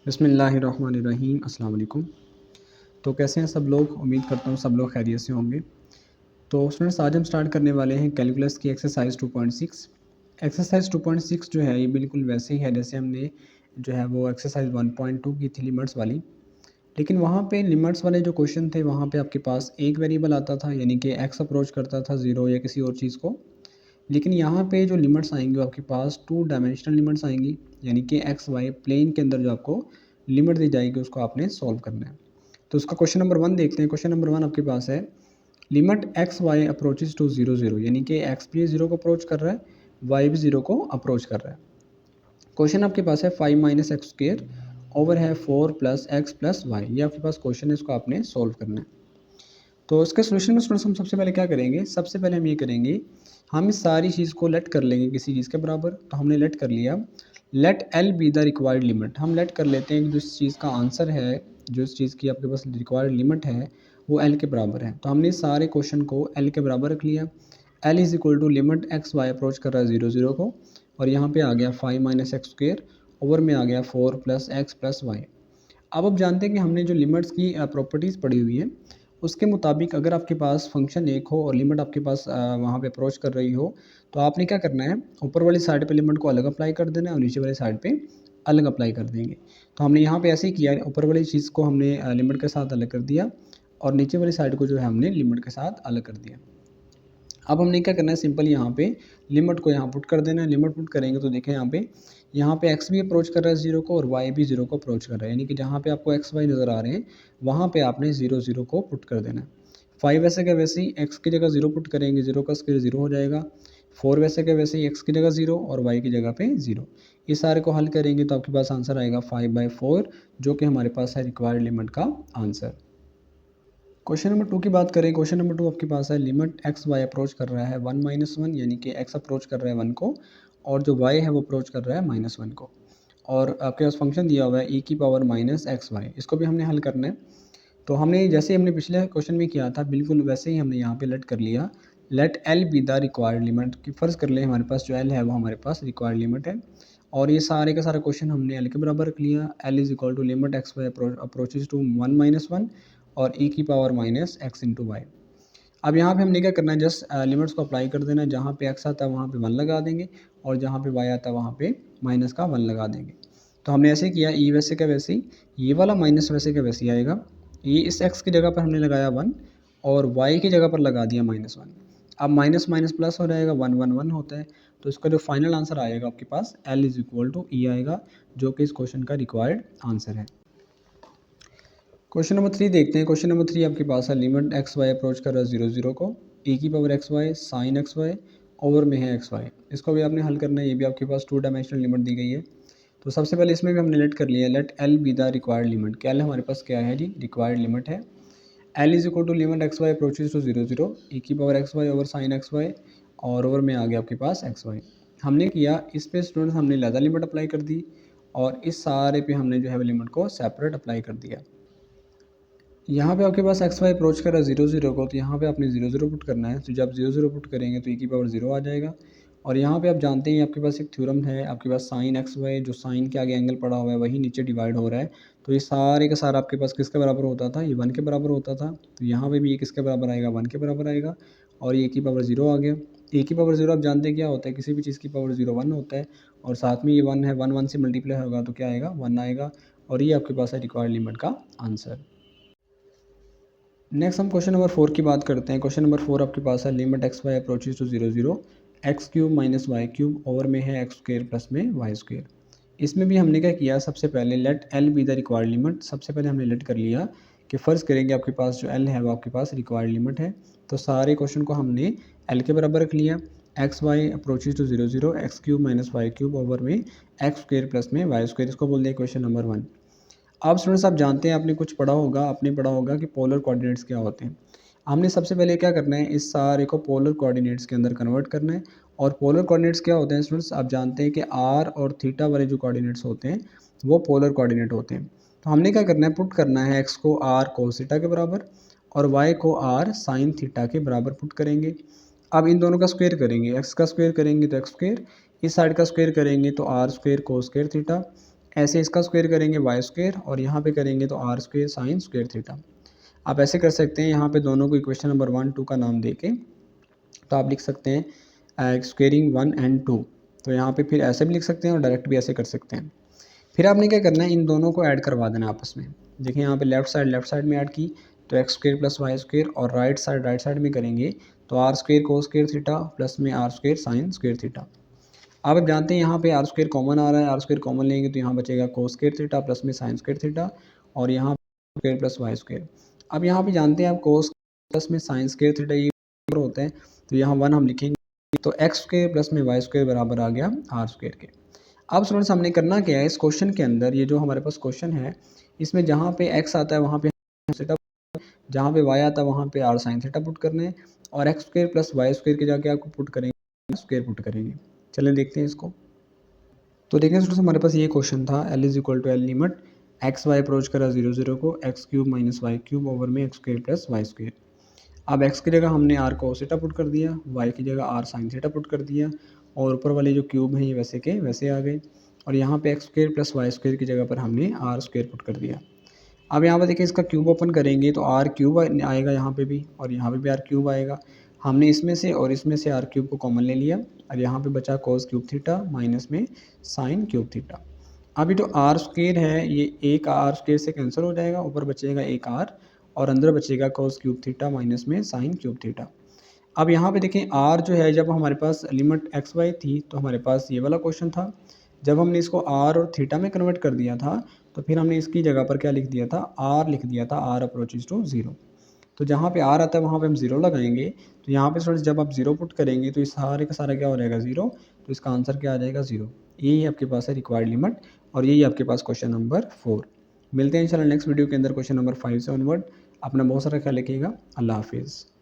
बिस्मिल्लाहिर्रहमानिर्रहीम। अस्सलाम वालेकुम। तो कैसे हैं सब लोग? उम्मीद करता हूँ सब लोग खैरियत से होंगे। तो स्टूडेंट्स, आज हम स्टार्ट करने वाले हैं कैलकुलस की एक्सरसाइज 2.6। एक्सरसाइज 2.6 जो है ये बिल्कुल वैसे ही है जैसे हमने जो है वो एक्सरसाइज 1.2 की थी लिमिट्स वाली। लेकिन वहाँ पे लिमिट्स वाले जो क्वेश्चन थे वहाँ पे आपके पास एक वेरिएबल आता था, यानी कि एक्स अप्रोच करता था ज़ीरो या किसी और चीज़ को। लेकिन यहाँ पे जो लिमिट्स आएंगी वो आपके पास टू डायमेंशनल लिमिट्स आएंगी, यानी कि एक्स वाई प्लेन के अंदर जो आपको लिमिट दी जाएगी उसको आपने सॉल्व करना है। तो उसका क्वेश्चन नंबर 1 देखते हैं। क्वेश्चन नंबर 1 आपके पास है limit x Y approaches to 0 0, यानी कि एक्स भी 0 को अप्रोच कर रहा है, वाई भी 0 को अप्रोच कर रहा है। क्वेश्चन आपके पास है 5 माइनस एक्स स्क्र ओवर है 4 प्लस एक्स प्लस वाई। ये आपके पास क्वेश्चन है, इसको आपने सॉल्व करना है। तो इसके सोल्यूशन में स्टूडेंट्स हम सबसे पहले क्या करेंगे, सबसे पहले हम ये करेंगे, हम इस सारी चीज़ को लेट कर लेंगे किसी चीज़ के बराबर। तो हमने लेट कर लिया, let L be the required limit. हम लेट कर लेते हैं कि जो इस चीज़ का आंसर है, जो इस चीज़ की आपके पास रिक्वायर्ड लिमिट है वो एल के बराबर है। तो हमने सारे क्वेश्चन को एल के बराबर रख लिया। L is equal to limit x Y approach कर रहा है 0 0 को, और यहाँ पे आ गया 5 माइनस एक्स स्क्र ओवर में आ गया 4 प्लस एक्स प्लस वाई। अब आप जानते हैं कि हमने जो लिमिट्स की प्रॉपर्टीज़ पढ़ी हुई है उसके मुताबिक अगर आपके पास फंक्शन एक हो और लिमिट आपके पास वहाँ पे अप्रोच कर रही हो, तो आपने क्या करना है, ऊपर वाली साइड पे लिमिट को अलग अप्लाई कर देना है और नीचे वाली साइड पे अलग अप्लाई कर देंगे। तो हमने यहाँ पे ऐसे ही किया, ऊपर वाली चीज़ को हमने लिमिट के साथ अलग कर दिया और नीचे वाली साइड को जो है हमने लिमिट के साथ अलग कर दिया। अब हमने क्या करना है, सिंपल यहाँ पे लिमिट को यहाँ पुट कर देना है। लिमिट पुट करेंगे तो देखें यहाँ पे एक्स भी अप्रोच कर रहा है 0 को और वाई भी 0 को अप्रोच कर रहा है, यानी कि जहाँ पे आपको एक्स वाई नज़र आ रहे हैं वहाँ पे आपने 0 0 को पुट कर देना है। 5 वैसे का वैसे ही एक्स की जगह 0 पुट करेंगे, 0 का स्क्वायर 0 हो जाएगा। 4 वैसे का वैसे ही एक्स की जगह 0 और वाई की जगह पे 0। ये सारे को हल करेंगे तो आपके पास आंसर आएगा 5/4, जो कि हमारे पास है रिक्वायर्ड लिमिट का आंसर। क्वेश्चन नंबर 2 की बात करें। क्वेश्चन नंबर 2 आपके पास है लिमिट एक्स वाई अप्रोच कर रहा है 1 - 1, यानी कि एक्स अप्रोच कर रहा है 1 को और जो वाई है वो अप्रोच कर रहा है -1 को, और आपके पास फंक्शन दिया हुआ है e की पावर माइनस एक्स वाई। इसको भी हमने हल करना है। तो हमने जैसे हमने पिछले क्वेश्चन में किया था बिल्कुल वैसे ही हमने यहाँ पे लेट कर लिया, let L be the required limit. कि फ़र्ज़ कर ले हमारे पास जो एल है वो हमारे पास रिक्वायर्ड लिमिट है, और ये सारे का सारा क्वेश्चन हमने एल के बराबर रख लिया। L is equal to limit x Y approaches to 1 - 1 और e की power minus X into Y. अब यहाँ पे हमने क्या करना है, जस्ट लिमिट्स को अप्लाई कर देना है। जहाँ पे एक्स आता है वहाँ पे 1 लगा देंगे और जहाँ पे वाई आता है वहाँ पे माइनस का 1 लगा देंगे। तो हमने ऐसे किया, ई वैसे का वैसे ही, ये वाला माइनस वैसे का वैसे ही आएगा। ये इस एक्स की जगह पर हमने लगाया 1 और वाई की जगह पर लगा दिया -1। अब माइनस माइनस प्लस हो जाएगा, 1 1 1 होता है। तो इसका जो फाइनल आंसर आएगा आपके पास एल इज इक्वल टू ई आएगा, जो कि इस क्वेश्चन का रिक्वायर्ड आंसर है। क्वेश्चन नंबर 3 देखते हैं। क्वेश्चन नंबर 3 आपके पास है लिमिट एक्स वाई अप्रोच कर रहा है 0 0 को, e की power X Y sine X Y over में है एक्स वाई। इसको भी आपने हल करना है। ये भी आपके पास टू डायमेंशनल लिमिट दी गई है। तो सबसे पहले इसमें भी हमने लेट कर लिया, let L be the required limit. क्या हमारे पास क्या है जी, रिक्वायर्ड लिमिट है। L is equal to limit x Y approaches to 0 0, e की power X Y over sine X Y, और ओवर में आ गया आपके पास एक्स वाई। हमने किया इस पे स्टूडेंट्स, हमने लैदा लिमिट अप्लाई कर दी और इस सारे पे हमने जो है लिमिट को सेपरेट अप्लाई कर दिया। यहाँ पे आपके पास एक्स वाई अप्रोच कर रहा है 0 0 को, तो यहाँ पे आपने 0 0 पुट करना है। तो जब 0 0 पुट करेंगे तो e की पावर 0 आ जाएगा। और यहाँ पे आप जानते हैं आपके पास एक थ्योरम है, आपके पास साइन एक्स वाई, जो साइन के आगे एंगल पड़ा हुआ है वही नीचे डिवाइड हो रहा है। तो ये सारे का सारा आपके पास किसके बराबर होता था, ये 1 के बराबर होता था। तो यहाँ पे भी ये किसके बराबर आएगा, 1 के बराबर आएगा, और ये की पावर 0 आ गया। ए की पावर 0 आप जानते हैं क्या होता है, किसी भी चीज़ की पावर 0 1 होता है, और साथ में ये 1 है, 1 1 से मल्टीप्लाई होगा तो क्या आएगा, 1 आएगा, और ये आपके पास है रिक्वायर्ड लिमिट का आंसर। नेक्स्ट हम क्वेश्चन नंबर 4 की बात करते हैं। क्वेश्चन नंबर 4 आपके पास है limit x Y approaches to 0 0, X cube minus Y cube over में है एक्स स्क्र प्लस में वाई स्क्र। इसमें भी हमने क्या किया, सबसे पहले let L be the required limit. सबसे पहले हमने लेट कर लिया कि फ़र्ज़ करेंगे आपके पास जो एल है वो आपके पास रिक्वायर्ड लिमिट है। तो सारे क्वेश्चन को हमने एल के बराबर रख लिया। X Y approaches to 0 0, X cube minus Y cube over में एक्स स्क्र प्लस में वाई स्क्र। इसको बोलते हैं क्वेश्चन नंबर 1। अब स्टूडेंट्स आप जानते हैं, आपने कुछ पढ़ा होगा, आपने पढ़ा होगा कि पोलर कोऑर्डिनेट्स क्या होते हैं। हमने सबसे पहले क्या करना है, इस सारे को पोलर कोऑर्डिनेट्स के अंदर कन्वर्ट करना है। और पोलर कोऑर्डिनेट्स क्या होते हैं स्टूडेंट्स, आप जानते हैं कि आर और थीटा वाले जो कोऑर्डिनेट्स होते हैं वो पोलर कोऑर्डिनेट होते हैं। तो हमने क्या करना है, पुट करना है एक्स को आर कोस थीटा के बराबर और वाई को आर साइन थीटा के बराबर पुट करेंगे। अब इन दोनों का स्क्वायर करेंगे, एक्स का स्क्वायर करेंगे तो एक्स स्क्वायर, इस साइड का स्क्वायर करेंगे तो are square cos square theta, ऐसे इसका स्क्वायर करेंगे वाई स्क्वायर और यहाँ पे करेंगे तो are square sine square theta. आप ऐसे कर सकते हैं, यहाँ पे दोनों को इक्वेशन नंबर 1 2 का नाम देके तो आप लिख सकते हैं स्क्वेयरिंग 1 एंड 2। तो यहाँ पे फिर ऐसे भी लिख सकते हैं और डायरेक्ट भी ऐसे कर सकते हैं। फिर आपने क्या करना है, इन दोनों को ऐड करवा देना आपस में। देखिए यहाँ पे लेफ्ट साइड में ऐड की तो x square plus Y square, और राइट साइड में करेंगे तो are square cos square theta plus में r square sine square theta. आप जानते हैं यहाँ पे आर स्क्वायर कॉमन आ रहा है, आर स्क्वायर कॉमन लेंगे तो यहाँ बचेगा कोस स्क्वायर थीटा प्लस में साइन स्क्वायर थीटा, और यहाँ स्क्वायर प्लस वाई स्क्वायर। अब यहाँ पे जानते हैं आप कोस प्लस में साइन स्क्वायर थीटा ये होते हैं, तो यहाँ 1 हम लिखेंगे तो एक्स स्क्वायर प्लस में वाई स्क्वायर बराबर आ गया आर स्क्वायर के। अब स्टूडेंट्स हमने करना क्या है, इस क्वेश्चन के अंदर ये जो हमारे पास क्वेश्चन है इसमें जहाँ पे एक्स आता है वहाँ पे थीटा, जहाँ पे वाई आता है वहाँ पे आर साइन थीटा पुट करने हैं, और X square plus Y square के जाके आपको पुट करेंगे स्क्वायर पुट करेंगे। चलें देखते हैं इसको। तो देखिए स्टूडेंट्स हमारे पास ये क्वेश्चन था, L is equal to L limit x Y approach करा 0 0 को x cube minus Y cube over में x square plus Y square. अब एक्स की जगह हमने आर कोस थीटा पुट कर दिया, वाई की जगह आर साइन थीटा पुट कर दिया, और ऊपर वाले जो क्यूब हैं ये वैसे के वैसे आ गए, और यहाँ पे X square plus Y square की जगह पर हमने आर स्क्वायर पुट कर दिया। अब यहाँ पर देखिए इसका क्यूब ओपन करेंगे तो आर क्यूब आएगा यहाँ पे भी, और यहाँ पे भी आर क्यूब आएगा। हमने इसमें से और इसमें से आर क्यूब को कॉमन ले लिया, और यहाँ पे बचा कोस क्यूब थीटा माइनस में साइन क्यूब थीटा। अभी जो आर स्क्वायर है ये एक आर स्क्वायर से कैंसिल हो जाएगा, ऊपर बचेगा एक आर, और अंदर बचेगा कोस क्यूब थीटा माइनस में साइन क्यूब थीटा। अब यहाँ पे देखें आर जो है, जब हमारे पास लिमिट एक्स वाई थी तो हमारे पास ये वाला क्वेश्चन था, जब हमने इसको आर और थीटा में कन्वर्ट कर दिया था तो फिर हमने इसकी जगह पर क्या लिख दिया था, आर लिख दिया था, आर अप्रोचेज टू 0। तो जहाँ पे आर आता है वहाँ पे हम 0 लगाएंगे, तो यहाँ पे स्टूडेंट्स जब आप 0 पुट करेंगे तो इस सारे का सारा क्या हो जाएगा 0, तो इसका आंसर क्या आ जाएगा 0। यही आपके पास है रिक्वायर्ड लिमिट, और यही आपके पास क्वेश्चन नंबर 4। मिलते हैं इंशाल्लाह नेक्स्ट वीडियो के अंदर क्वेश्चन नंबर 5 से ऑनवर्ड। अपना बहुत सारा ख्याल रखिएगा। अल्लाह हाफिज़।